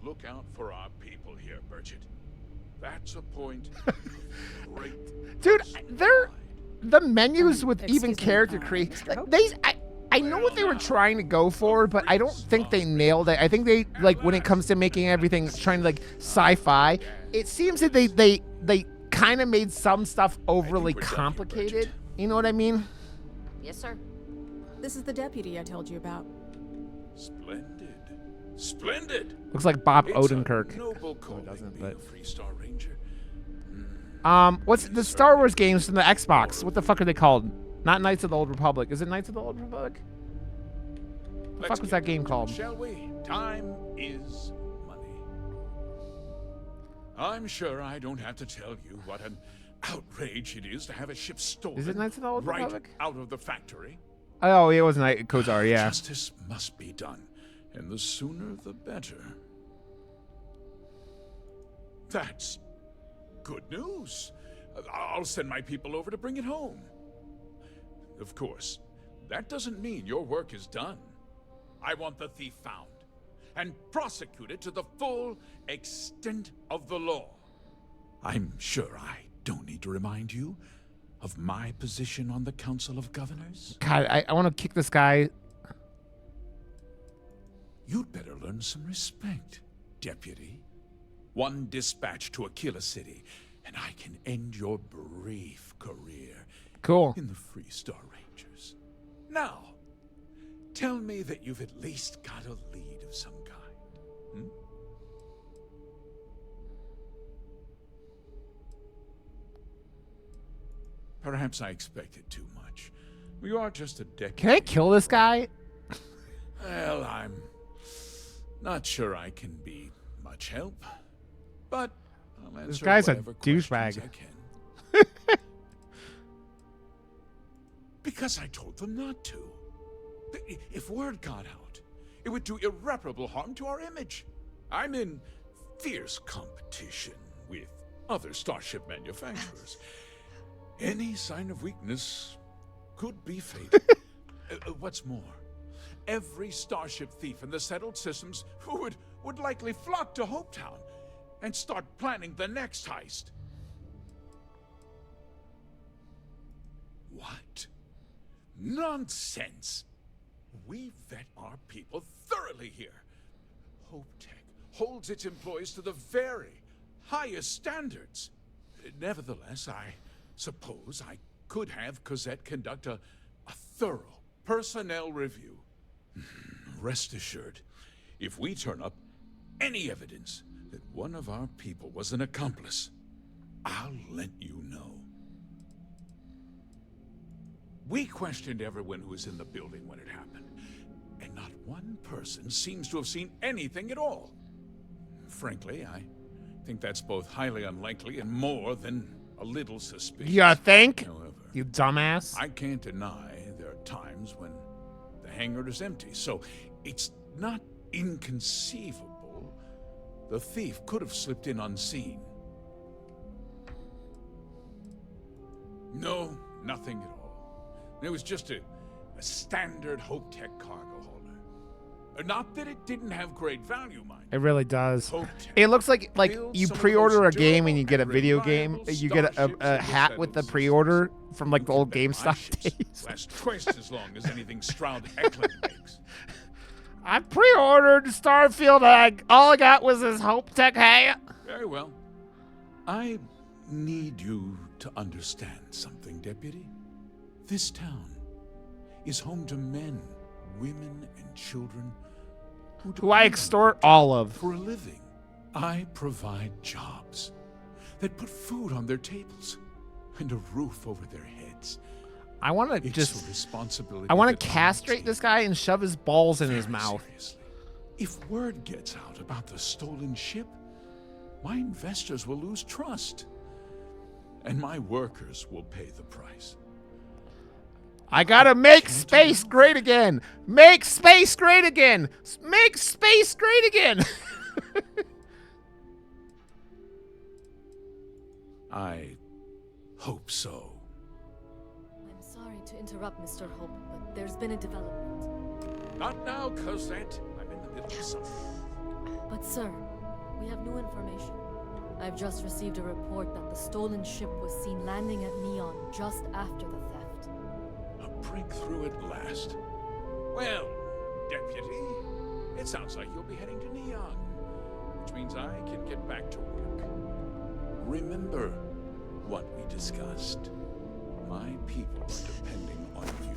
look out for our people here, Bridget. That's a point of great Dude, they're pride. the menus with even excuse me, character Mr. creation. Hope? I know what they were trying to go for, but I don't think they nailed it. I think they like when it comes to making everything trying to like sci-fi. It seems that they kind of made some stuff overly we're done here, complicated. Bridget. You know what I mean? Yes, sir. This is the deputy I told you about. Splendid. Splendid. Looks like Bob It's a Odenkirk. noble calling doesn't, being but- a Free-Star Ranger. What's the Star Wars games from the Xbox? What the fuck are they called? Not Knights of the Old Republic. Is it Knights of the Old Republic? What the fuck was that game called? Shall we? Time is money. I'm sure I don't have to tell you what an outrage it is to have a ship stolen. Is it Knights of the Old right Republic? out of the factory. Oh, it was Knight Kozar, yeah. Justice must be done, and the sooner the better. That's good news. I'll send my people over to bring it home. Of course, that doesn't mean your work is done. I want the thief found and prosecuted to the full extent of the law. I'm sure I don't need to remind you of my position on the Council of Governors. God, I want to kick this guy. You'd better learn some respect, Deputy. One dispatch to Aquila City, and I can end your brief career Cool. in the Free Star Rangers. Now, tell me that you've at least got a lead of some kind. Hmm? Perhaps I expected too much. You are just a deputy. Can I kill this guy? Well, I'm not sure I can be much help, but I'll answer This guy's a whatever questions douchebag. I can. Because I told them not to. If word got out, it would do irreparable harm to our image. I'm in fierce competition with other starship manufacturers. Any sign of weakness could be fatal. What's more, every starship thief in the settled systems would likely flock to Hopetown and start planning the next heist. What? Nonsense! We vet our people thoroughly here. HopeTech holds its employees to the very highest standards. Nevertheless, I suppose I could have Cosette conduct a thorough personnel review. Rest assured, if we turn up any evidence that one of our people was an accomplice, I'll let you know. We questioned everyone who was in the building when it happened, and not one person seems to have seen anything at all. Frankly, I think that's both highly unlikely and more than a little suspicious. You think? However, You dumbass. I can't deny there are times when the hangar is empty, so it's not inconceivable the thief could have slipped in unseen. No, nothing at all. It was just a standard HopeTech cargo holder. Not that it didn't have great value, mind you. It really does. HopeTech It looks like builds you some of the pre-order a most game and you durable get a and video game. reliable You get starships a in the hat with the settled pre-order from like You the can old bet my GameStop ships days. last twice as long as anything Stroud Eklund makes. I pre-ordered Starfield and all I got was this HopeTech hat. Very well. I need you to understand something, Deputy. This town is home to men, women, and children Who I depend on extort HopeTech all of. for a living. I provide jobs that put food on their tables and a roof over their heads. I want to It's just a responsibility. I want that to castrate take this guy and shove his balls in his very mouth. seriously. If word gets out about the stolen ship, my investors will lose trust, and my workers will pay the price. I gotta make space great again. Make space great again. Make space great again. I hope so. I'm sorry to interrupt, Mr. Hope, but there's been a development. Not now, Cosette. I'm in the middle of something. But sir, We have new information. I've just received a report that the stolen ship was seen landing at Neon just after the theft. A breakthrough at last. Well, Deputy, it sounds like you'll be heading to Neon, which means I can get back to work. Remember what we discussed. My people are depending on you.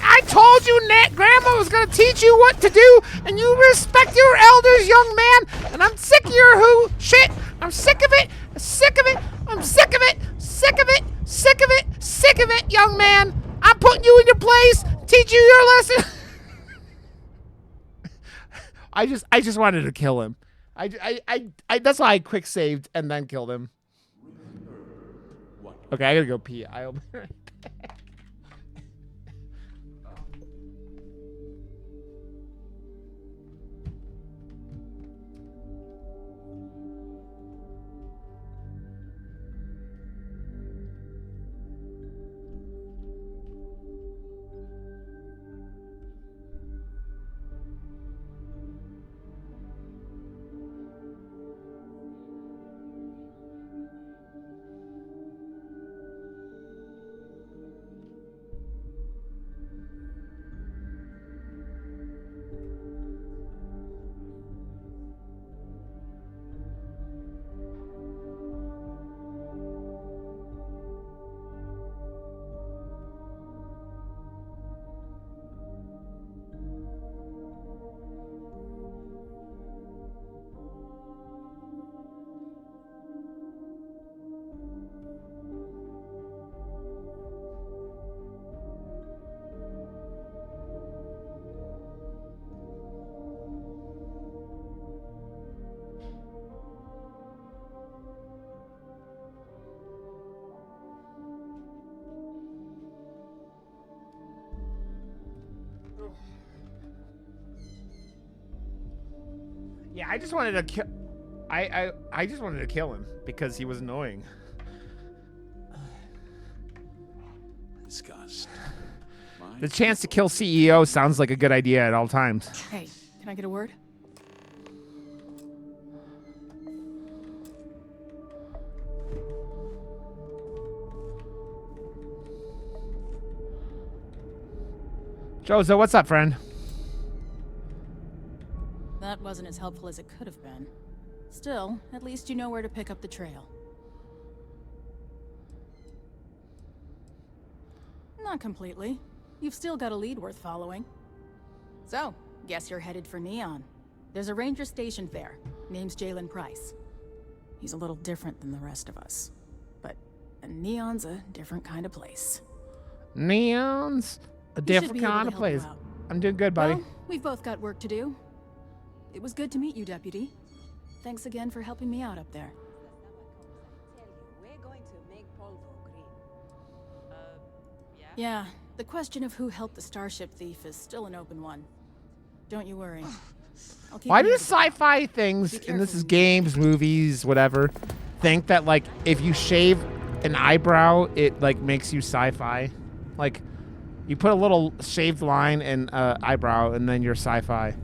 I told you, Grandma was gonna teach you what to do, and you respect your elders, young man. And I'm sick of your shit. I'm sick of it. Sick of it. I'm sick of it. Sick of it. Sick of it. Sick of it, young man. I'm putting you in your place, teach you your lesson. I just wanted to kill him. That's why I quick saved and then killed him. Okay, I gotta go pee. I'll be right back. Yeah, I just wanted to kill. I just wanted to kill him because he was annoying. Disgust. The chance to kill CEO sounds like a good idea at all times. Hey, can I get a word? Jozo, what's up, friend? That wasn't as helpful as it could have been. Still, at least you know where to pick up the trail. Not completely. You've still got a lead worth following. So, guess you're headed for Neon. There's a ranger stationed there. Name's Jalen Price. He's a little different than the rest of us. But Neon's a different kind of place. Neon's a He should different be able kind to of help you place. out. I'm doing good, buddy. Well, we've both got work to do. It was good to meet you, Deputy. Thanks again for helping me out up there. We're going to make Polvo green. Yeah, the question of who helped the starship thief is still an open one. Don't you worry. I'll keep Why an do eye on the- sci-fi things, Be and this careful. is games, movies, whatever, think that like if you shave an eyebrow, it like makes you sci-fi? Like you put a little shaved line in eyebrow, and then you're sci-fi.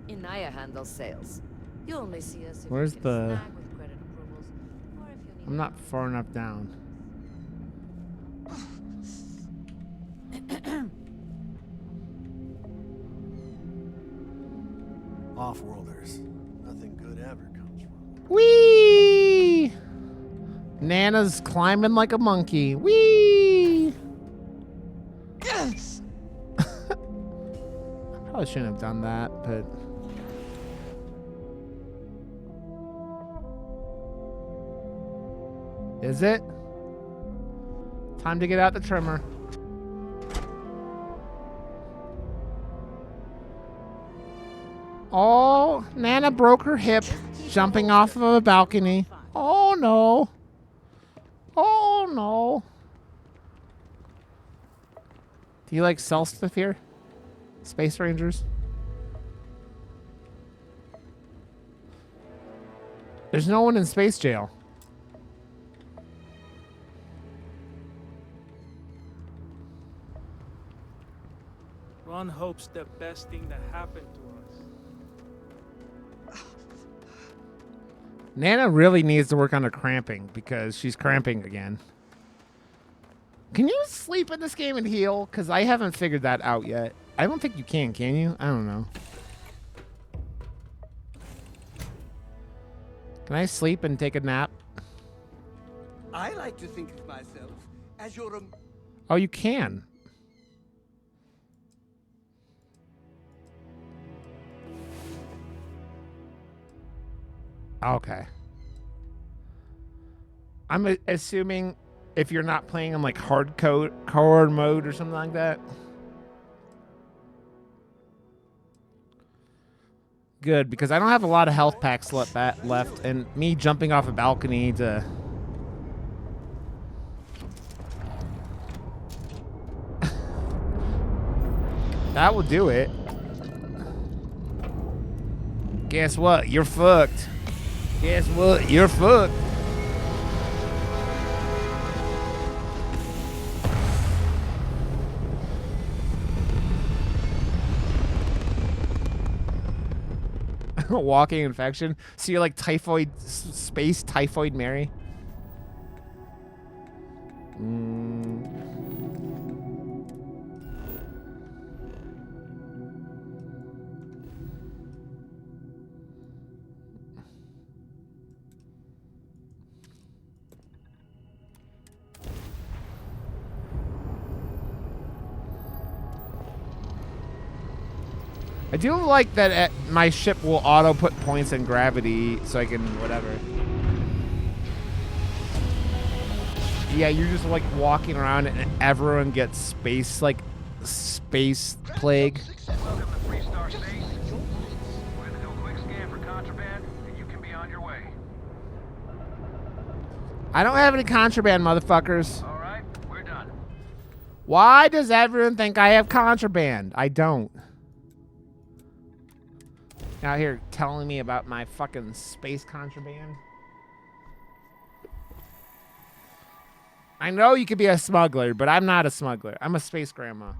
Inaya handles sales. You only see us if Where's you can the- snag with credit approvals, or if you need I'm not far enough down. Off-worlders. Nothing good ever comes from. Whee! Nana's climbing like a monkey. Whee! Yes! I probably shouldn't have done that, but... Is it? Time to get out the trimmer. Oh, Nana broke her hip jumping off of a balcony. Oh no. Oh no. Do you like sell stuff here? Space Rangers? There's no one in space jail. Ron hopes the best thing that happened to us. Nana really needs to work on her cramping because she's cramping again. Can you sleep in this game and heal? Because I haven't figured that out yet. I don't think you can you? I don't know. Can I sleep and take a nap? I like to think of myself as your Oh, you can. Okay. I'm assuming if you're not playing in like hardcore mode or something like that. Good, because I don't have a lot of health packs left, and me jumping off a balcony to... That will do it. Guess what? You're fucked. Guess what? You're fucked. Walking infection. So you're like typhoid, space typhoid Mary. I do like that my ship will auto put points in gravity so I can whatever. Yeah, you're just like walking around and everyone gets space plague. Welcome to Freestar Space. We're gonna do a quick scan for contraband, and you can be on your way. I don't have any contraband, motherfuckers. All right, we're done. Why does everyone think I have contraband? I don't. Out here telling me about my fucking space contraband. I know you could be a smuggler, but I'm not a smuggler. I'm a space grandma.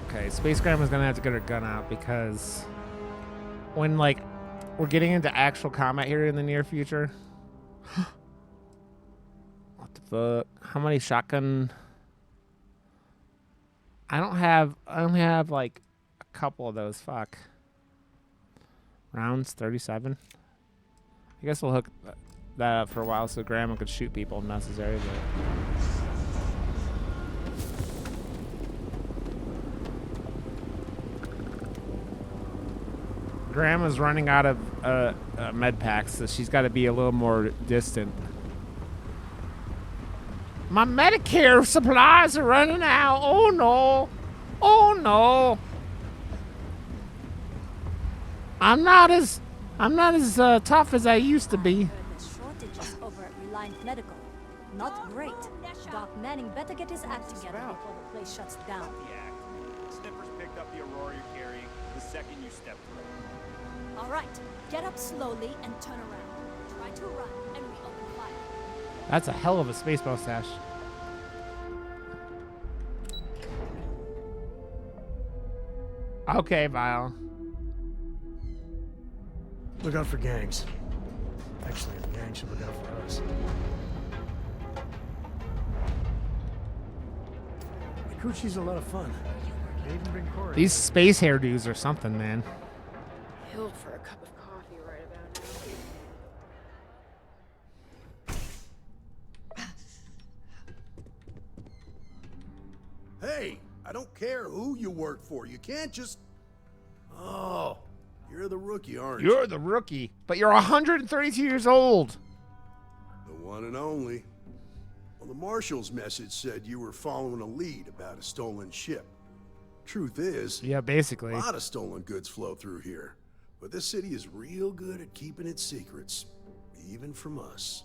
Okay, Space Grandma's gonna have to get her gun out because when, like, we're getting into actual combat here in the near future. What the fuck? How many shotgun? I only have like a couple of those. Fuck. Rounds 37. I guess we'll hook that up for a while so Grandma could shoot people if necessary, but. Grandma's running out of med packs, so she's got to be a little more distant. My Medicare supplies are running out. Oh no! Oh no! I'm not as tough as I used to be. The shortages over at Reliant Medical. Not great. Doc Manning better get his act together before the place shuts down. The act. Snippers picked up the Aurora you're carrying the second you stepped through. All right, get up slowly and turn around. Try to run, and we open fire. That's a hell of a space mustache. Okay, Vile. Look out for gangs. Actually, the gang should look out for us. The Coochie's a lot of fun. They even bring Corey. These space hairdos are something, man. Killed for a cup of coffee right about Hey, I don't care who you work for. You can't just... Oh, You're the rookie, aren't You're you? the rookie, but you're 132 years old. The one and only. Well, the marshal's message said you were following a lead about a stolen ship. Truth is, Yeah, basically. a lot of stolen goods flow through here, but this city is real good at keeping its secrets, even from us.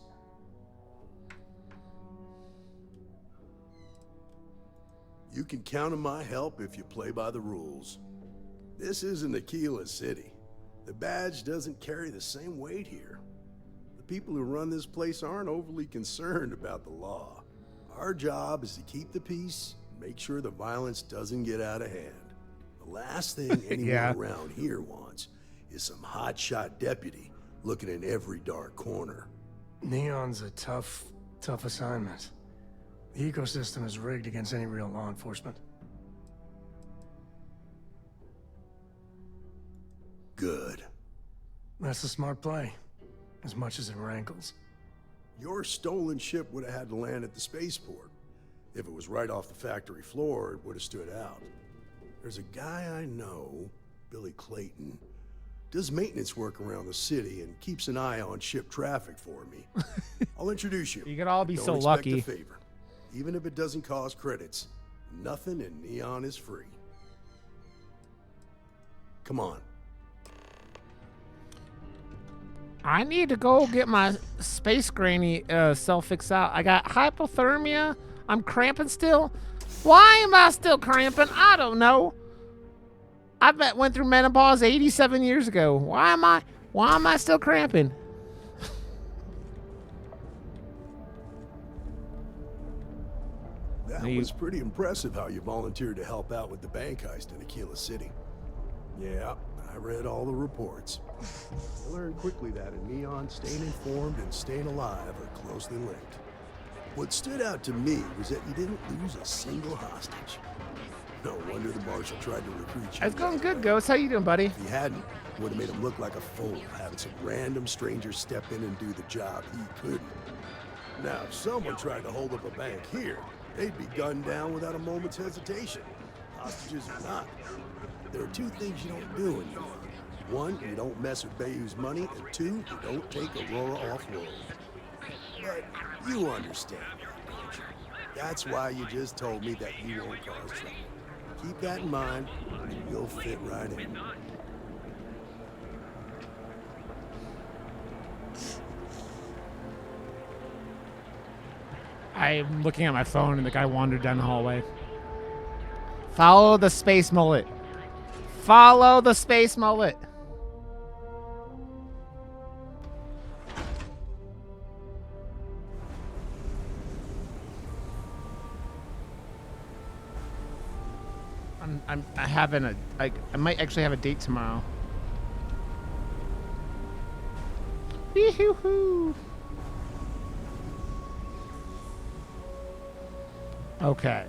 You can count on my help if you play by the rules. This isn't Aquila City. The badge doesn't carry the same weight here. The people who run this place aren't overly concerned about the law. Our job is to keep the peace, make sure the violence doesn't get out of hand. The last thing anyone Yeah. around here wants is some hotshot deputy looking in every dark corner. Neon's a tough assignment. The ecosystem is rigged against any real law enforcement. Good. That's a smart play, as much as it rankles. Your stolen ship would have had to land at the spaceport. If it was right off the factory floor, it would have stood out. There's a guy I know, Billy Clayton, does maintenance work around the city and keeps an eye on ship traffic for me. I'll introduce you. You could all be Don't so expect lucky. a favor. Even if it doesn't cost credits, nothing in Neon is free. Come on. I need to go get my space granny self fixed out. I got hypothermia. I'm cramping still. Why am I still cramping? I don't know. Went through menopause 87 years ago. Why am I still cramping? That was pretty impressive how you volunteered to help out with the bank heist in Aquila City. Yeah, I read all the reports. I learned quickly that in Neon, staying informed and staying alive are closely linked. What stood out to me was that you didn't lose a single hostage. No wonder the marshal tried to recruit you. It's going good, Ghost. How you doing, buddy? If he hadn't, it would have made him look like a fool, having some random stranger step in and do the job he couldn't. Now, if someone tried to hold up a bank here, they'd be gunned down without a moment's hesitation. Hostages or not. There are two things you don't do in Neon. One, you don't mess with Bayou's money, and two, you don't take Aurora off-road. But you understand that, don't you? That's why you just told me that you won't cause trouble. Keep that in mind, and you'll fit right in. I'm looking at my phone and the guy wandered down the hallway. Follow the space mullet. Follow the space mullet. I having I might actually have a date tomorrow. Wee-hoo-hoo. Okay.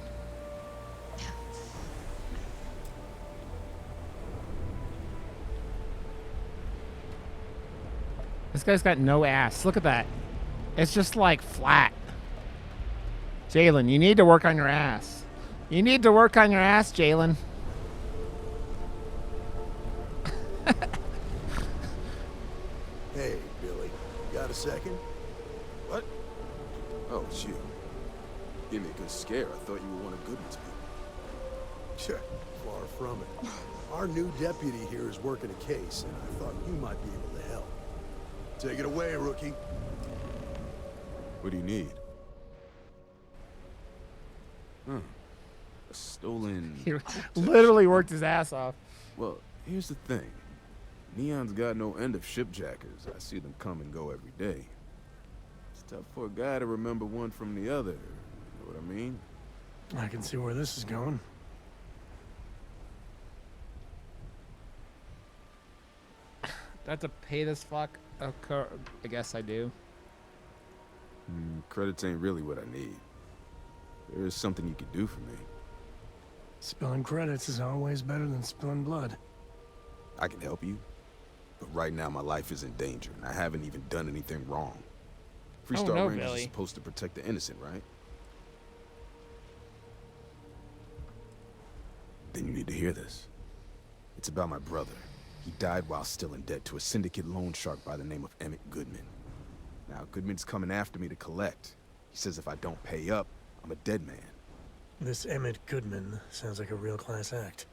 This guy's got no ass. Look at that. It's just like flat. Jalen, you need to work on your ass. You need to work on your ass, Jalen. Hey, Billy, got a second? What? Oh, shoot. Gave me a good scare. I thought you were one of Goodman's people. Sure, far from it. Our new deputy here is working a case, and I thought you might be able to help. Take it away, rookie. What do you need? A stolen... He literally worked his ass off. Well, here's the thing. Neon's got no end of shipjackers. I see them come and go every day. It's tough for a guy to remember one from the other. You know what I mean? I can see where this is going. That's to pay this fuck. I guess I do. Credits ain't really what I need. There is something you could do for me. Spilling credits is always better than spilling blood. I can help you, but right now my life is in danger, and I haven't even done anything wrong. Freestar no, Rangers Billy. is supposed to protect the innocent, right? Then you need to hear this. It's about my brother, He died while still in debt to a syndicate loan shark by the name of Emmett Goodman. Now, Goodman's coming after me to collect. He says if I don't pay up, I'm a dead man. This Emmett Goodman sounds like a real class act.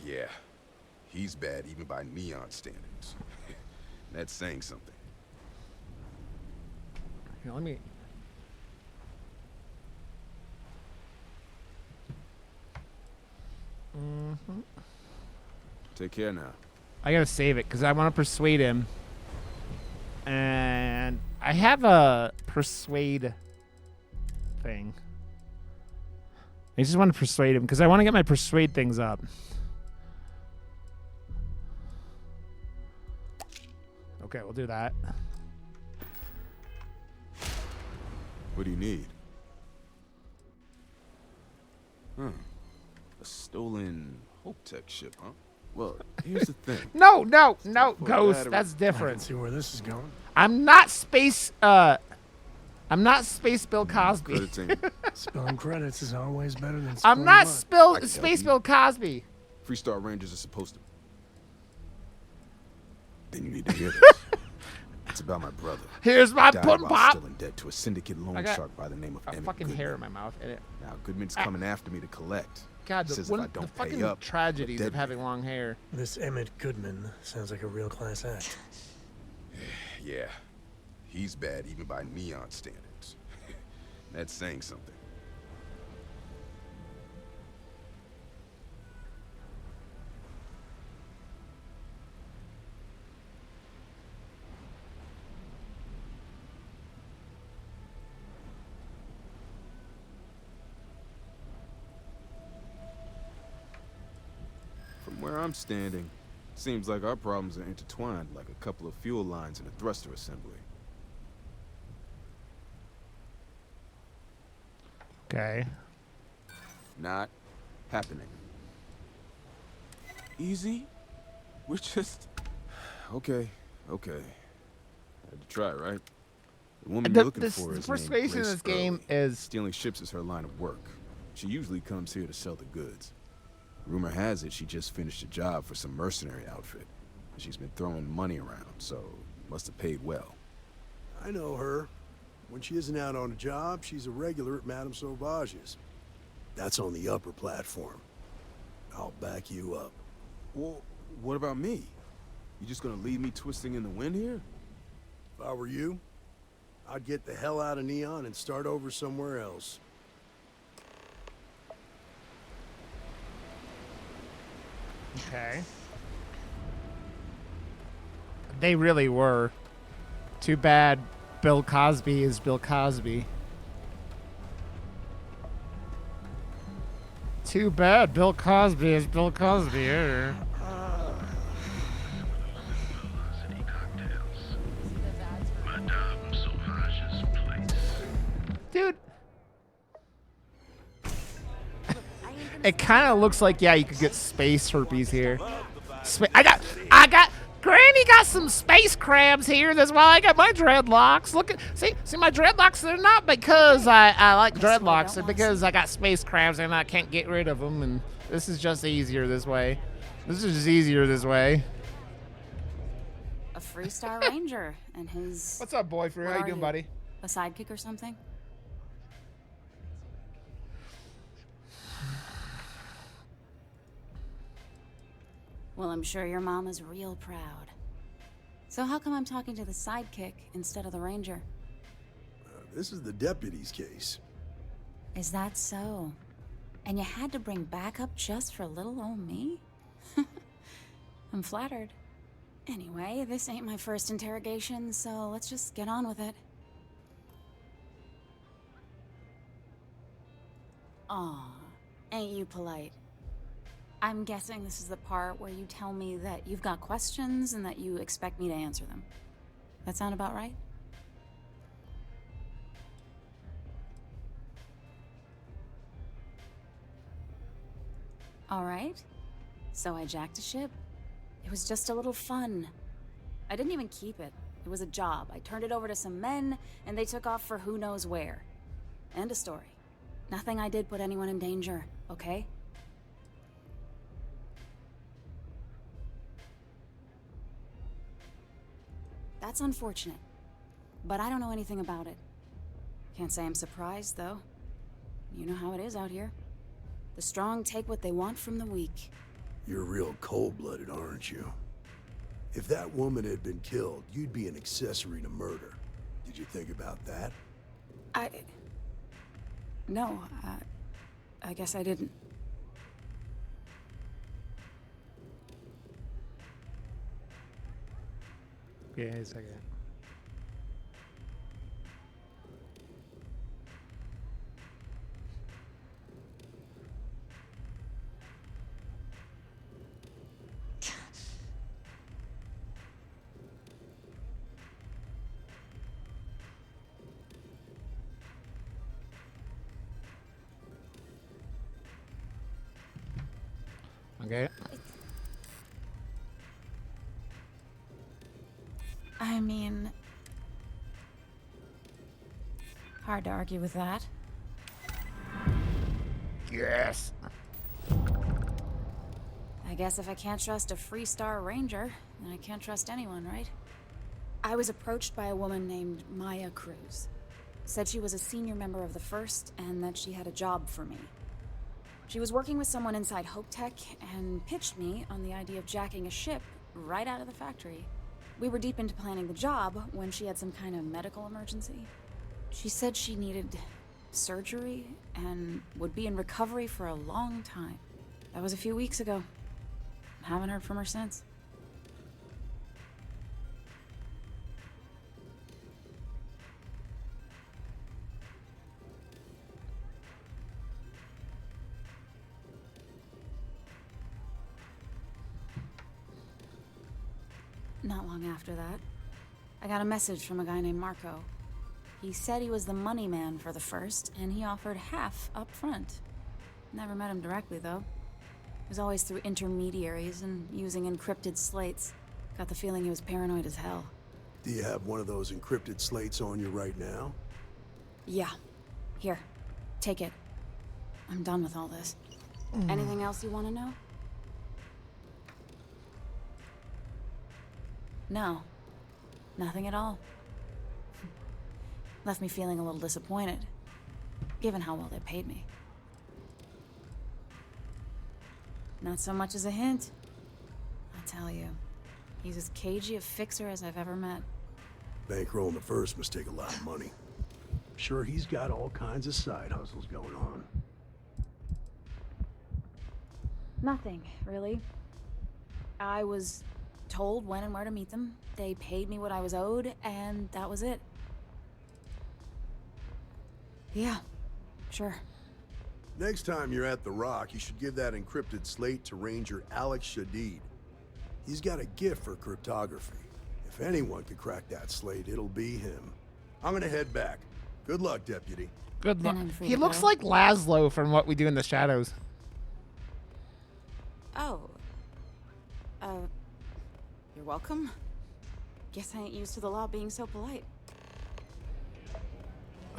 Yeah. He's bad even by Neon standards. That's saying something. Here, let me... Take care now. I gotta save it because I want to persuade him. And I have a persuade thing. I just want to persuade him because I want to get my persuade things up. Okay, we'll do that. What do you need? A stolen Hope Tech ship, huh? Well, here's the thing. No, Ghost. That's I different. can see where this is going. I'm not space Bill Cosby. Credit team. Spilling credits is always better than I'm not spilling Space Bill Cosby. Freestar Rangers are supposed to. Then you need to hear this. It's about my brother. Here's my Died pudding while pop. Still in debt to a syndicate loan shark by the name of Emmett fucking Goodman. hair in my mouth. Now Goodman's coming after me to collect. God, He says the if I don't pay fucking up, tragedies I'm of dead having long hair. This Emmett Goodman sounds like a real class act. Yeah, he's bad even by Neon standards. That's saying something. From where I'm standing, seems like our problems are intertwined like a couple of fuel lines in a thruster assembly. Okay. Not happening. Easy? We're just... Okay. Had to try, right? The woman you're looking for is named persuasion in Grace this game Early. is... Stealing ships is her line of work. She usually comes here to sell the goods. Rumor has it she just finished a job for some mercenary outfit. She's been throwing money around, so must have paid well. I know her. When she isn't out on a job, she's a regular at Madame Sauvage's. That's on the upper platform. I'll back you up. Well, what about me? You just gonna leave me twisting in the wind here? If I were you, I'd get the hell out of Neon and start over somewhere else. Okay. They really were. Too bad Bill Cosby is Bill Cosby. Too bad Bill Cosby is Bill Cosby. Dude. It kind of looks like, yeah, you could get space herpes here. I got, Granny got some space crabs here. That's why I got my dreadlocks. Look at, see my dreadlocks. They're not because I like dreadlocks. They're because I got space crabs and I can't get rid of them. And this is just easier this way. This is just easier this way. A Freestar Ranger and his... What's up, boyfriend? How you doing, buddy? A sidekick or something? Well, I'm sure your mom is real proud. So how come I'm talking to the sidekick instead of the ranger? This is the deputy's case. Is that so? And you had to bring backup just for little old me? I'm flattered. Anyway, this ain't my first interrogation, so let's just get on with it. Aw, ain't you polite? I'm guessing this is the part where you tell me that you've got questions and that you expect me to answer them. That sound about right? All right. So I jacked a ship. It was just a little fun. I didn't even keep it. It was a job. I turned it over to some men, and they took off for who knows where. End of story. Nothing I did put anyone in danger, okay? That's unfortunate. But I don't know anything about it. Can't say I'm surprised, though. You know how it is out here. The strong take what they want from the weak. You're real cold-blooded, aren't you? If that woman had been killed, you'd be an accessory to murder. Did you think about that? No, I guess I didn't. Yeah, a second. Okay. I mean, hard to argue with that. Yes. I guess if I can't trust a Freestar Ranger, then I can't trust anyone, right? I was approached by a woman named Maya Cruz. Said she was a senior member of the First and that she had a job for me. She was working with someone inside Hope Tech and pitched me on the idea of jacking a ship right out of the factory. We were deep into planning the job when she had some kind of medical emergency. She said she needed surgery and would be in recovery for a long time. That was a few weeks ago. Haven't heard from her since. Not long after that, I got a message from a guy named Marco. He said he was the money man for the First, and he offered half up front. Never met him directly, though. It was always through intermediaries and using encrypted slates. Got the feeling he was paranoid as hell. Do you have one of those encrypted slates on you right now? Yeah. Here. Take it. I'm done with all this. Anything else you want to know? No. Nothing at all. Left me feeling a little disappointed, given how well they paid me. Not so much as a hint. I'll tell you, he's as cagey a fixer as I've ever met. Bankrolling the First must take a lot of money. Sure, he's got all kinds of side hustles going on. Nothing, really. I was told when and where to meet them. They paid me what I was owed, and that was it. Yeah, sure. Next time you're at the Rock, you should give that encrypted slate to Ranger Alex Shadid. He's got a gift for cryptography. If anyone could crack that slate, it'll be him. I'm gonna head back. Good luck, Deputy. Good luck. He looks like Laszlo from What We Do in the Shadows. Oh. You're welcome. Guess I ain't used to the law being so polite.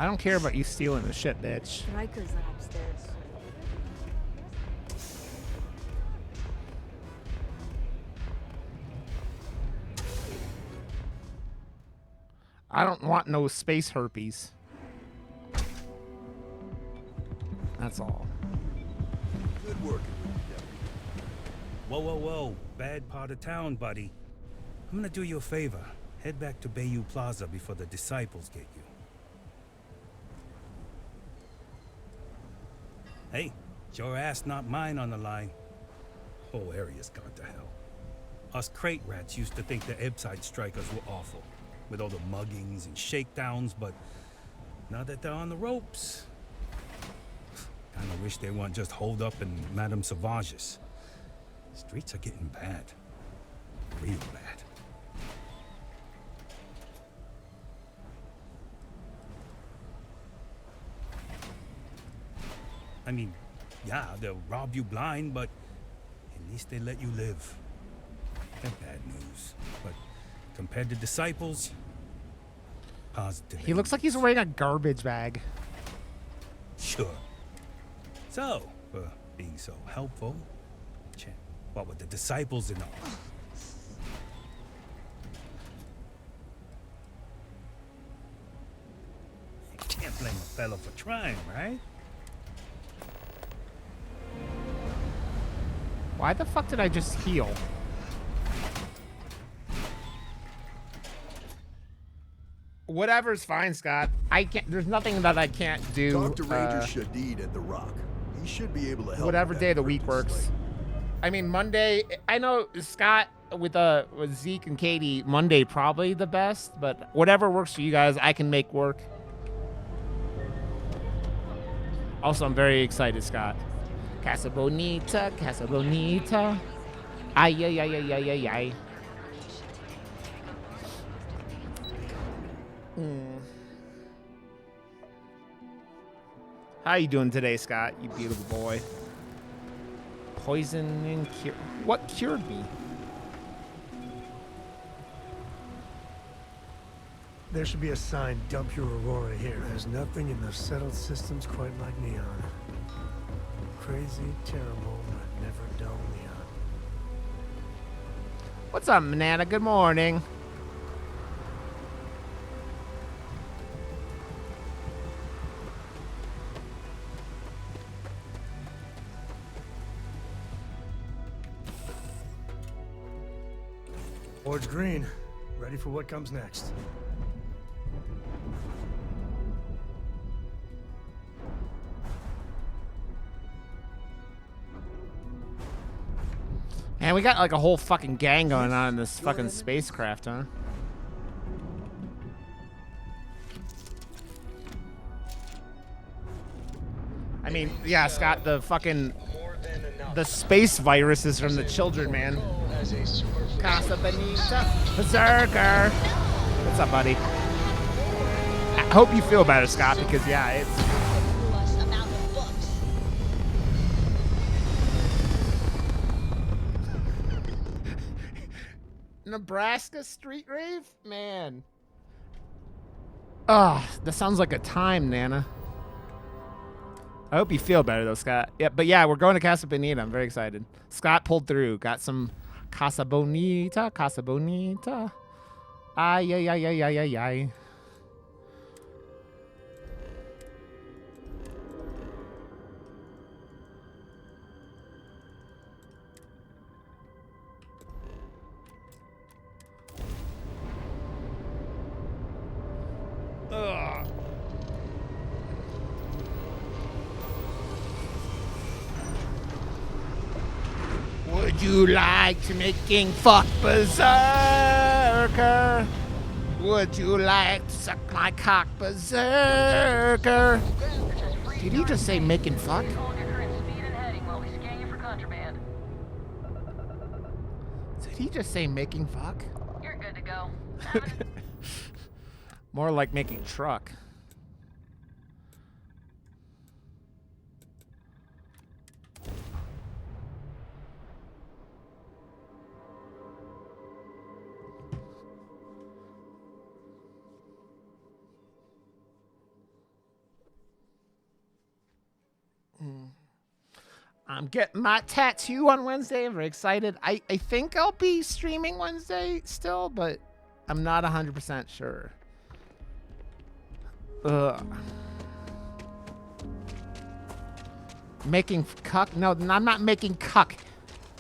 I don't care about you stealing the shit, bitch. Strikers are upstairs. I don't want no space herpes. That's all. Good work. Whoa, whoa, whoa. Bad part of town, buddy. I'm gonna do you a favor. Head back to Bayou Plaza before the disciples get you. Hey, it's your ass, not mine on the line. Whole area's gone to hell. Us crate rats used to think the Ebbside strikers were awful, with all the muggings and shakedowns, but now that they're on the ropes, kinda wish they weren't just holed up in Madame Sauvage's. Streets are getting bad. Real bad. I mean, yeah, they'll rob you blind, but at least they let you live. They're bad news, but compared to disciples, positive. He looks like he's wearing a garbage bag. Sure. So, for being so helpful, what with the disciples and all? fella for trying, right? Why the fuck did I just heal? Whatever's fine, Scott. I can't. There's nothing that I can't do. Talk to Ranger Shadid at the Rock. He should be able to help. Whatever day of the week works. I mean, Monday. I know Scott with Zeke and Katie. Monday probably the best, but whatever works for you guys, I can make work. Also, I'm very excited, Scott. Casa Bonita, Casa Bonita. Ay, ay, ay, ay, ay, ay, ay. How you doing today, Scott? You beautiful boy. Poison and cure. What cured me? There should be a sign, dump your Aurora here. There's nothing in the settled systems quite like Neon. Crazy, terrible, but never dull Neon. What's up, Nana? Good morning. Forge Green, ready for what comes next. Man, we got like a whole fucking gang going on in this fucking spacecraft, huh? I mean, yeah, Scott, the space virus is from the children, man. Casa Bonita, Berserker. What's up, buddy? I hope you feel better, Scott, because yeah, it's... Nebraska street rave? Man. Ah, that sounds like a time, Nana. I hope you feel better, though, Scott. Yeah, but yeah, we're going to Casa Bonita. I'm very excited. Scott pulled through. Got some Casa Bonita, Casa Bonita. Ay, ay, ay, ay, ay, ay, ay. Ugh. Would you like to make King fuck Berserker? Would you like to suck my cock, Berserker? Did he just say making fuck? Did he just say making fuck? You're good to go. More like making truck. I'm getting my tattoo on Wednesday. I'm very excited. I think I'll be streaming Wednesday still, but I'm not 100% sure. Ugh. Making cuck? No, I'm not making cuck.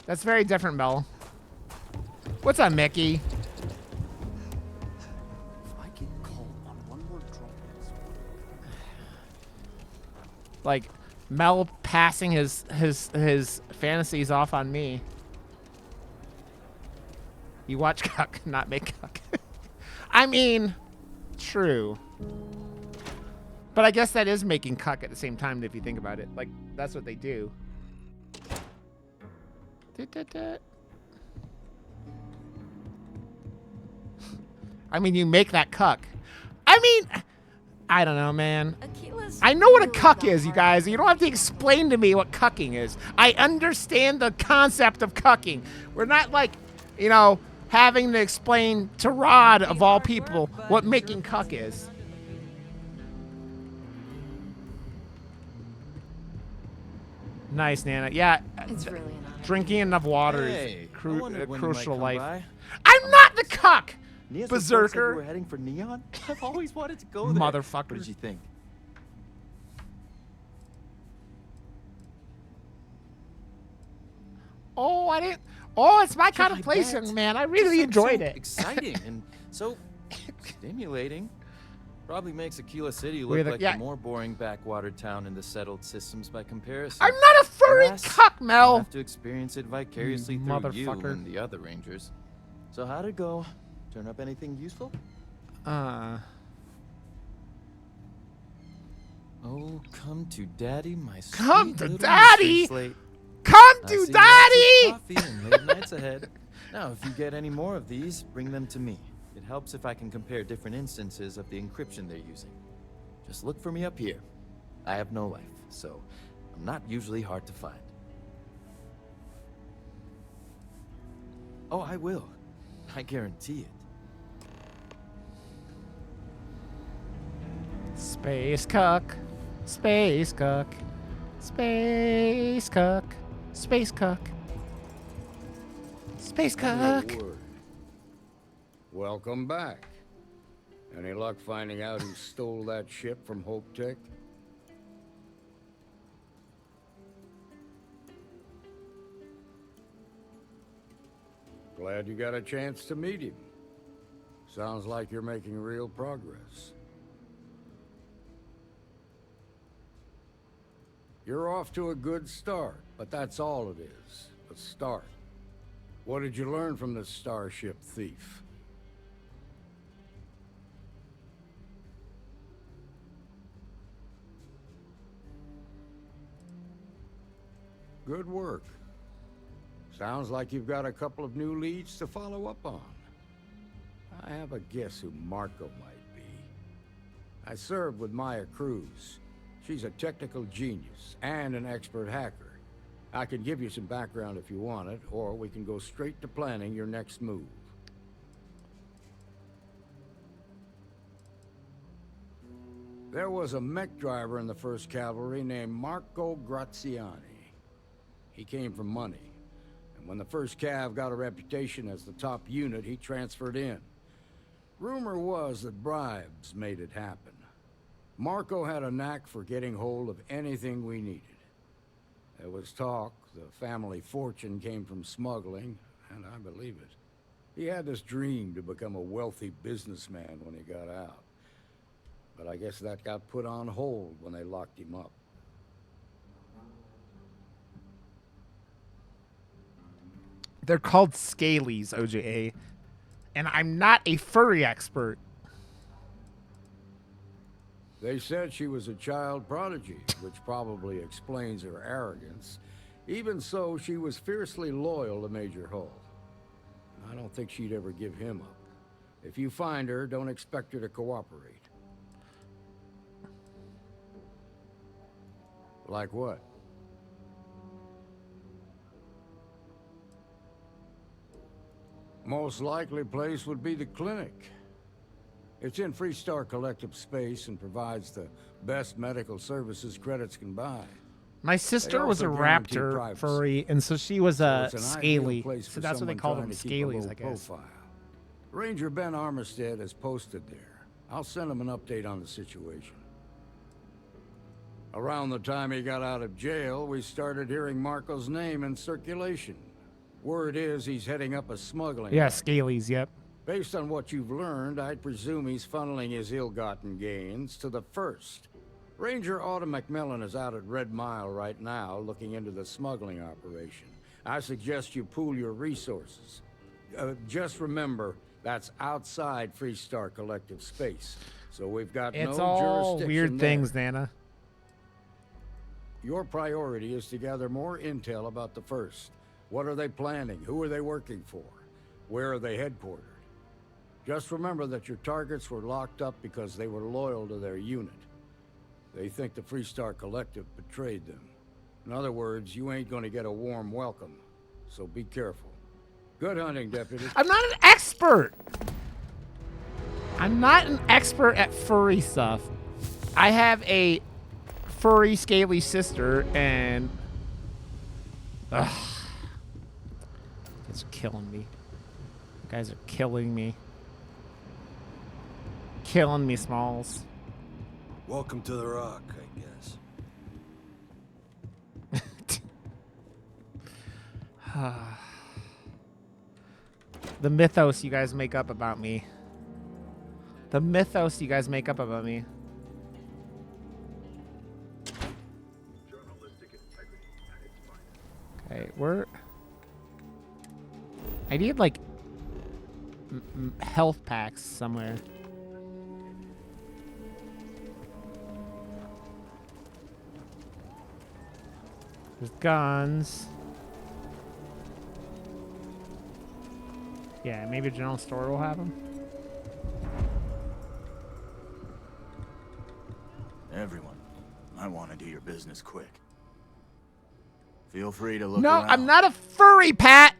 That's very different, Mel. What's up, Mickey? If I get called on one more drop, Like Mel passing his fantasies off on me. You watch cuck, not make cuck. I mean, true. But I guess that is making cuck at the same time if you think about it. Like, that's what they do. I mean, you make that cuck. I mean, I don't know, man. I know what a cuck is, you guys. You don't have to explain to me what cucking is. I understand the concept of cucking. We're not like, you know, having to explain to Rod, of all people, what making cuck is. Nice, Nana. Yeah, It's really an honor. drinking enough water Hey, is I wondered when you might crucial come life. by. I'm not the cuck, Nia's Berserker. We're heading for Neon. I've always wanted to go there. Motherfucker. What did you think? Oh, I didn't. Oh, it's my kind Yeah, of place, bet. young man. I Just really sounds enjoyed so it. Exciting and so stimulating. Probably makes Aquila City We're look the- like yeah. the more boring backwater town in the settled systems by comparison. I'm not a furry Alas, cuck, I'll Mel. have to experience it vicariously through you Motherfucker. and the other rangers. So how'd it go? Turn up anything useful? Oh, come to daddy, my sweet Come to little daddy! mystery slate. Come I to see daddy! lots of coffee and late nights ahead. Now, if you get any more of these, bring them to me. It helps if I can compare different instances of the encryption they're using. Just look for me up here. I have no life, so I'm not usually hard to find. Oh, I will. I guarantee it. Space cuck. Space cuck. Space cuck. Space cuck. Space cuck. Your word. Welcome back. Any luck finding out who stole that ship from Hope Tech? Glad you got a chance to meet him. Sounds like you're making real progress. You're off to a good start, but that's all it is. A start. What did you learn from this starship thief? Good work. Sounds like you've got a couple of new leads to follow up on. I have a guess who Marco might be. I served with Maya Cruz. She's a technical genius and an expert hacker. I can give you some background if you want it, or we can go straight to planning your next move. There was a mech driver in the 1st Cavalry named Marco Graziani. He came from money, and when the 1st Cav got a reputation as the top unit, he transferred in. Rumor was that bribes made it happen. Marco had a knack for getting hold of anything we needed. There was talk the family fortune came from smuggling, and I believe it. He had this dream to become a wealthy businessman when he got out. But I guess that got put on hold when they locked him up. They're called scalies, OJA. And I'm not a furry expert. They said she was a child prodigy, which probably explains her arrogance. Even so, she was fiercely loyal to Major Hull. I don't think she'd ever give him up. If you find her, don't expect her to cooperate. Like what? Most likely place would be the clinic. It's in Freestar Collective space and provides the best medical services credits can buy. My sister was a also guarantee raptor privacy. furry, and so she was a It's an scaly. ideal place So for that's what they someone call trying them, to keep a scalies, low I guess. profile. Ranger Ben Armistead is posted there. I'll send him an update on the situation. Around the time he got out of jail, we started hearing Marco's name in circulation. Word is he's heading up a smuggling. Yeah, racket. scalies, yep. Based on what you've learned, I'd presume he's funneling his ill-gotten gains to the 1st. Ranger Autumn McMillan is out at Red Mile right now, looking into the smuggling operation. I suggest you pool your resources. Just remember, that's outside Freestar Collective space, so we've got It's no all jurisdiction weird there. things, Nana. Your priority is to gather more intel about the 1st. What are they planning? Who are they working for? Where are they headquartered? Just remember that your targets were locked up because they were loyal to their unit. They think the Freestar Collective betrayed them. In other words, you ain't gonna get a warm welcome, so be careful. Good hunting, Deputy. I'm not an expert. I'm not an expert at furry stuff. I have a furry, scaly sister, and ugh, it's killing me. You guys are killing me. Killing me, Smalls. Welcome to the Rock, I guess. The mythos you guys make up about me. The mythos you guys make up about me. Okay, I need like health packs somewhere. There's guns. Yeah, maybe a general store will have them. Everyone, I want to do your business quick. Feel free to look No, around. I'm not a furry, Pat.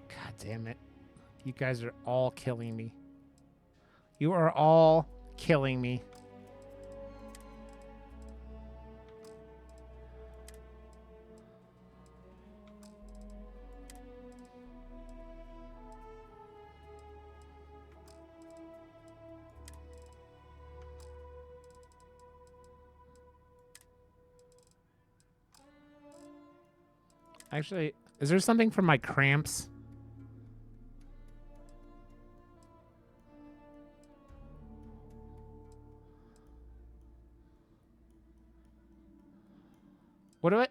God damn it. You guys are all killing me. You are all killing me. Actually, is there something for my cramps?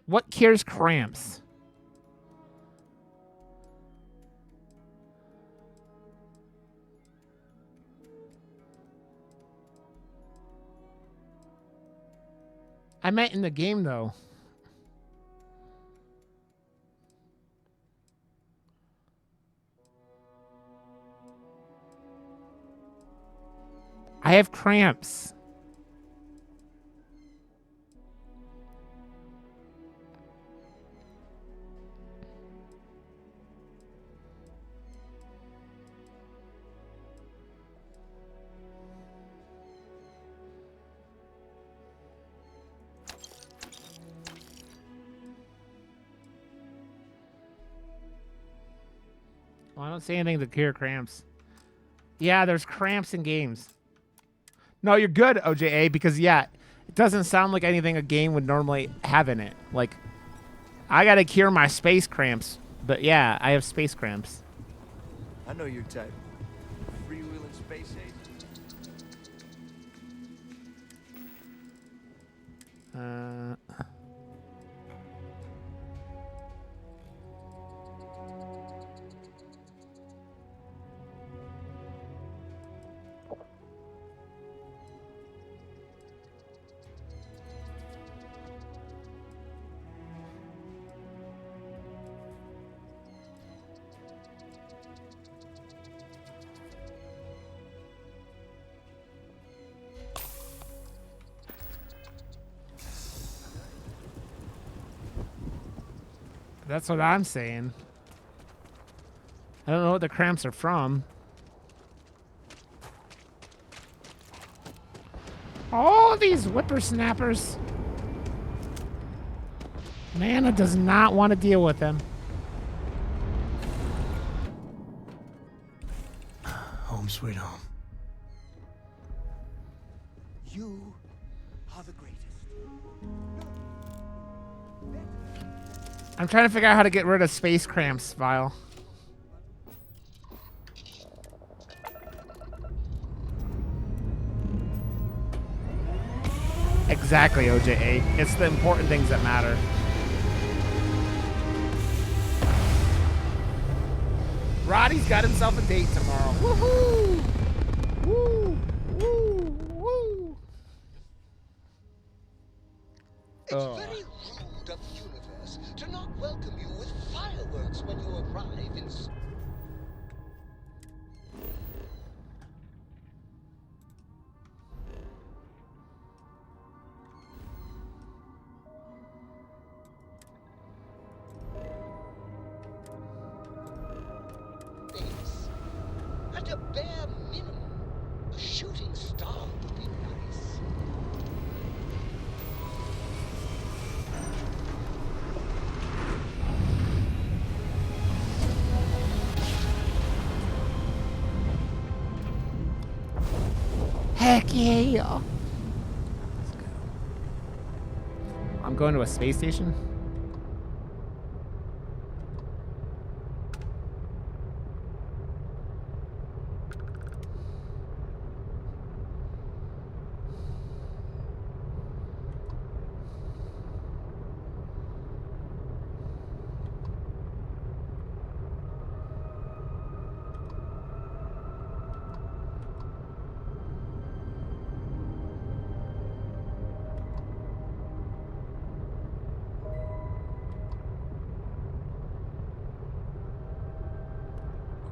What cures cramps? I meant in the game though. I have cramps. Well, I don't see anything to cure cramps. Yeah, there's cramps in games. No, you're good, OJA, because yeah, it doesn't sound like anything a game would normally have in it. Like, I gotta cure my space cramps, but yeah, I have space cramps. I know your type. Freewheeling space age. That's what I'm saying. I don't know what the cramps are from. All these whippersnappers. Nana does not want to deal with them. Home sweet home. You are the greatest. I'm trying to figure out how to get rid of space cramps, Vile. Exactly, OJA. It's the important things that matter. Roddy's got himself a date tomorrow. Woohoo! Woo! Woo! Woo! It's very rude of the universe to not welcome you with fireworks when you arrive in... Yeah. I'm going to a space station.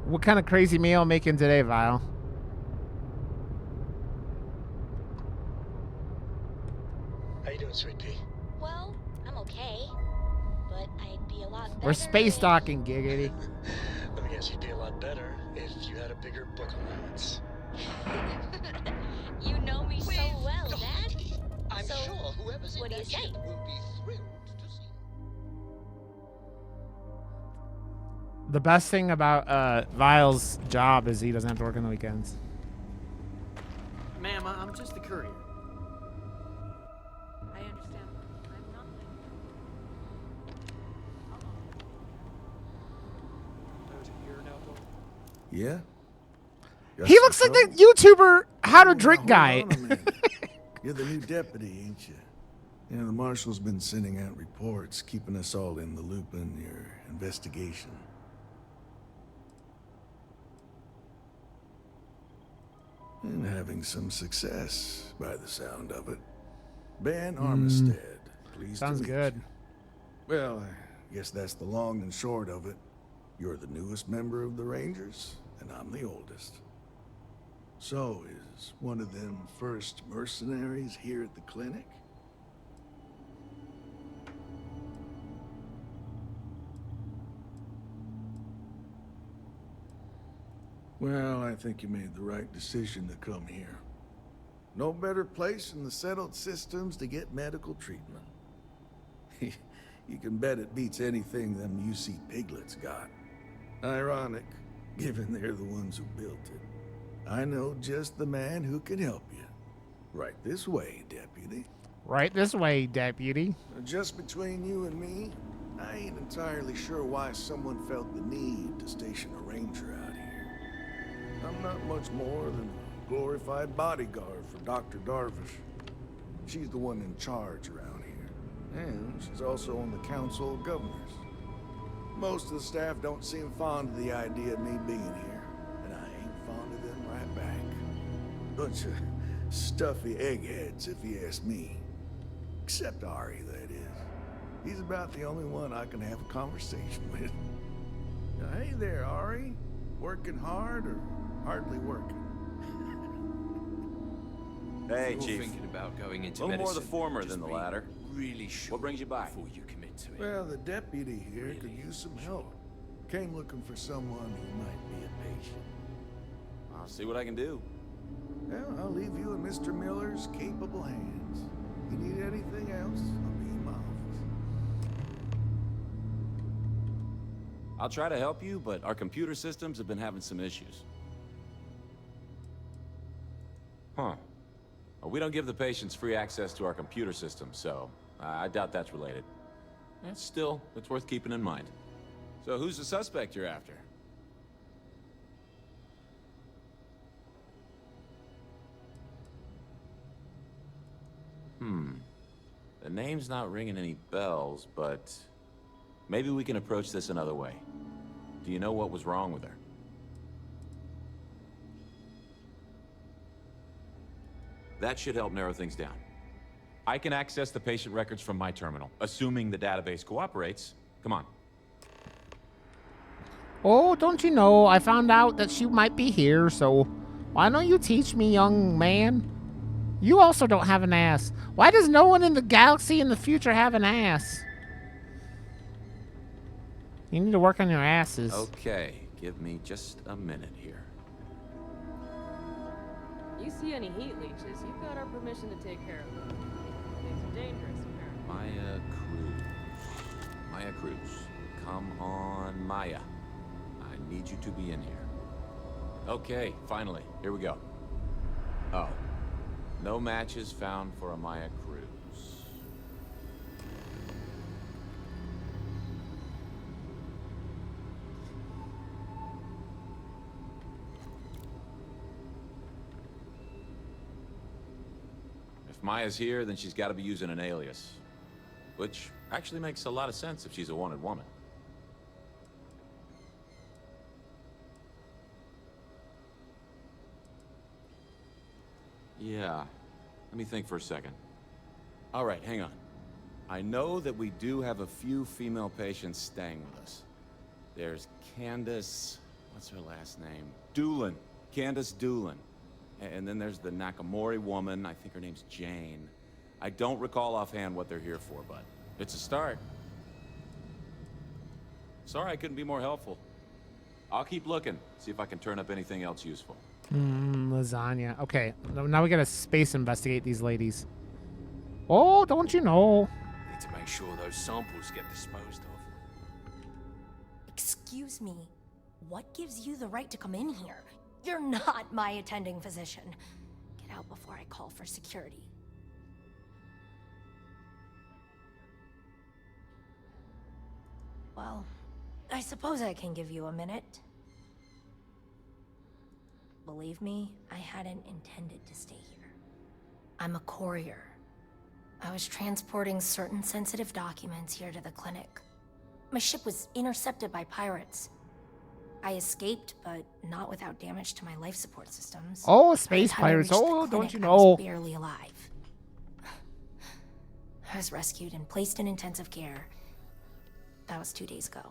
What kind of crazy meal making today, Vile? How you doing, sweet pea? Well, I'm okay. But I'd be a lot better. We're space docking, giggity. Let me guess, you'd be a lot better if you had a bigger book allowance. You know me so well, Dad. I'm So, sure whoever's what in do you that say? ship will be thrilled to see. The best thing about Vile's job is he doesn't have to work on the weekends. Ma'am, I'm just the courier. I understand. I'm not. Yeah? Got He some looks like the trouble? YouTuber How to Oh, Drink now, guy. hold on a minute. You're the new deputy, ain't you? Yeah, the marshal's been sending out reports, keeping us all in the loop in your investigation. And having some success, by the sound of it. Ben Armistead, pleased Sounds to meet good. you. Well, I guess that's the long and short of it. You're the newest member of the Rangers, and I'm the oldest. So, is one of them first mercenaries here at the clinic? Well, I think you made the right decision to come here. No better place in the settled systems to get medical treatment. You can bet it beats anything them UC piglets got. Ironic, given they're the ones who built it. I know just the man who can help you. Right this way, deputy. Right this way, deputy. Just between you and me, I ain't entirely sure why someone felt the need to station a ranger out here. I'm not much more than a glorified bodyguard for Dr. Darvish. She's the one in charge around here. And she's also on the Council of Governors. Most of the staff don't seem fond of the idea of me being here, and I ain't fond of them right back. Bunch of stuffy eggheads, if you ask me. Except Ari, that is. He's about the only one I can have a conversation with. Now, hey there, Ari. Working hard or hardly working? Hey, Still Chief. thinking about going into A little more the medicine. former Just than the be latter. Really sure What brings you by? before you commit to it. Well, the deputy here could use some help. Came looking for someone who might be a patient. I'll see what I can do. Well, I'll leave you in Mr. Miller's capable hands. You need anything else, I'll be in my office. I'll try to help you, but our computer systems have been having some issues. Huh. Well, we don't give the patients free access to our computer system, so I doubt that's related. Still, it's worth keeping in mind. So who's the suspect you're after? The name's not ringing any bells, but maybe we can approach this another way. Do you know what was wrong with her? That should help narrow things down. I can access the patient records from my terminal, assuming the database cooperates. Come on. Oh, don't you know, I found out that she might be here, so why don't you teach me, young man? You also don't have an ass. Why does no one in the galaxy in the future have an ass? You need to work on your asses. Okay, give me just a minute here. You see any heat leeches, you've got our permission to take care of them. Things are dangerous, apparently. Maya Cruz. Come on, Maya. I need you to be in here. Okay, finally. Here we go. Oh. No matches found for a Maya Cruz. If Maya's here, then she's got to be using an alias. Which actually makes a lot of sense if she's a wanted woman. Yeah. Let me think for a second. All right, hang on. I know that we do have a few female patients staying with us. There's Candace... what's her last name? Doolin. Candace Doolin. And then there's the Nakamori woman. I think her name's Jane. I don't recall offhand what they're here for, but it's a start. Sorry I couldn't be more helpful. I'll keep looking, see if I can turn up anything else useful. Lasagna. Okay, now we gotta space investigate these ladies. Oh, don't you know? Need to make sure those samples get disposed of. Excuse me. What gives you the right to come in here? You're not my attending physician. Get out before I call for security. Well, I suppose I can give you a minute. Believe me, I hadn't intended to stay here. I'm a courier. I was transporting certain sensitive documents here to the clinic. My ship was intercepted by pirates. I escaped, but not without damage to my life support systems. Oh, space pirates. Oh, don't you know? I was barely alive. I was rescued and placed in intensive care. That was 2 days ago.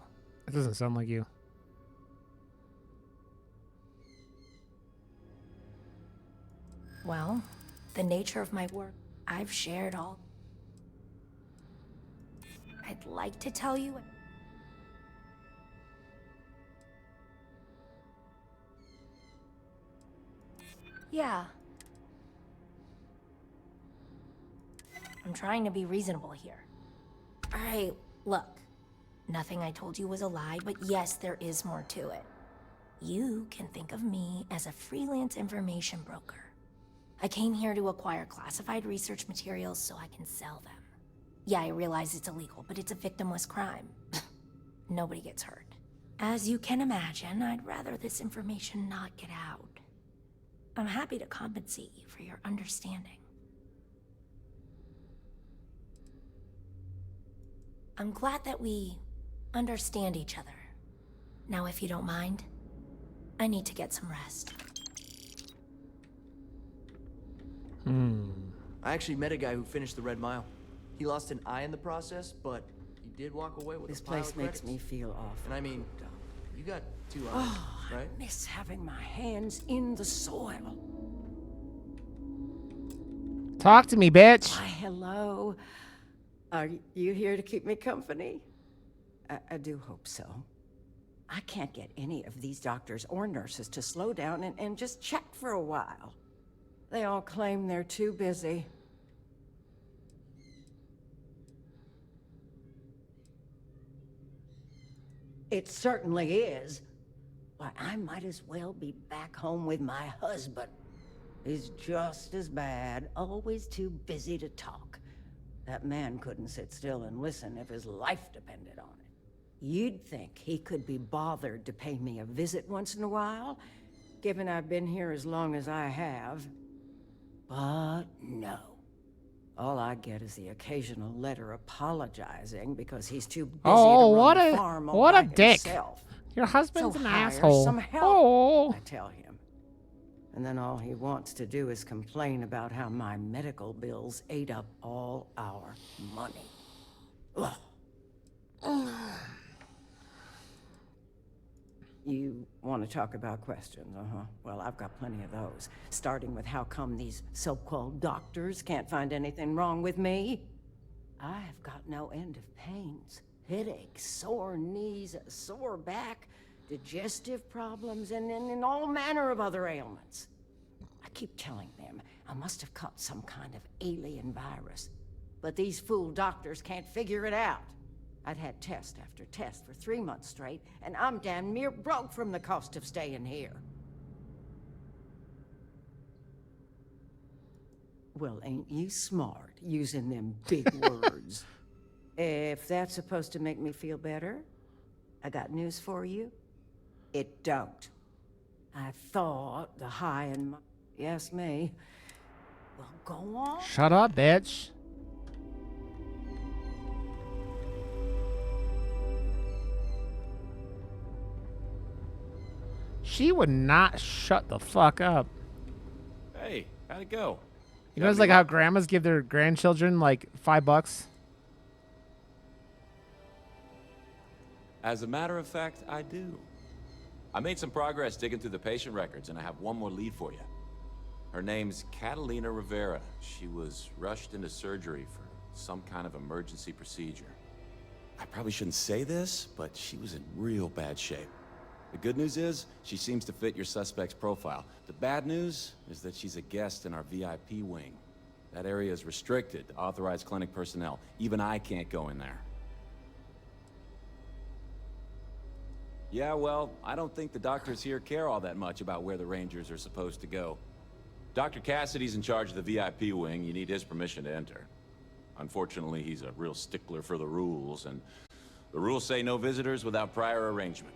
It doesn't sound like you. Well, the nature of my work, I've shared all. I'd like to tell you. Yeah. I'm trying to be reasonable here. Alright, look. Nothing I told you was a lie, but yes, there is more to it. You can think of me as a freelance information broker. I came here to acquire classified research materials so I can sell them. Yeah, I realize it's illegal, but it's a victimless crime. Nobody gets hurt. As you can imagine, I'd rather this information not get out. I'm happy to compensate you for your understanding. I'm glad that we understand each other. Now, if you don't mind, I need to get some rest. I actually met a guy who finished the Red Mile. He lost an eye in the process, but he did walk away with This a pile place of makes credits. me feel awful. And I mean, you got 2 eyes, right? I miss having my hands in the soil. Talk to me, bitch. Why, hello. Are you here to keep me company? I do hope so. I can't get any of these doctors or nurses to slow down and just chat for a while. They all claim they're too busy. It certainly is. Why, I might as well be back home with my husband. He's just as bad, always too busy to talk. That man couldn't sit still and listen if his life depended on it. You'd think he could be bothered to pay me a visit once in a while, given I've been here as long as I have. But no. All I get is the occasional letter apologizing because he's too busy to run the farm all what by a dick. himself. Your husband's So an hire asshole. some help, Oh. I tell him. And then all he wants to do is complain about how my medical bills ate up all our money. Ugh. You want to talk about questions, Well, I've got plenty of those. Starting with how come these so-called doctors can't find anything wrong with me? I've got no end of pains. Headaches, sore knees, a sore back, digestive problems, and all manner of other ailments. I keep telling them I must have caught some kind of alien virus. But these fool doctors can't figure it out. I'd had test after test for 3 months straight, and I'm damn near broke from the cost of staying here. Well, ain't you smart, using them big words. If that's supposed to make me feel better, I got news for you. It don't. I thought the high and mighty, yes me. Well, go on. Shut up, bitch. She would not shut the fuck up. Hey, how'd it go? You know, it's like how grandmas give their grandchildren like $5. As a matter of fact, I do. I made some progress digging through the patient records, and I have one more lead for you. Her name's Catalina Rivera. She was rushed into surgery for some kind of emergency procedure. I probably shouldn't say this, but she was in real bad shape. The good news is, she seems to fit your suspect's profile. The bad news is that she's a guest in our VIP wing. That area is restricted to authorized clinic personnel. Even I can't go in there. Yeah, well, I don't think the doctors here care all that much about where the Rangers are supposed to go. Dr. Cassidy's in charge of the VIP wing. You need his permission to enter. Unfortunately, he's a real stickler for the rules, and the rules say no visitors without prior arrangement.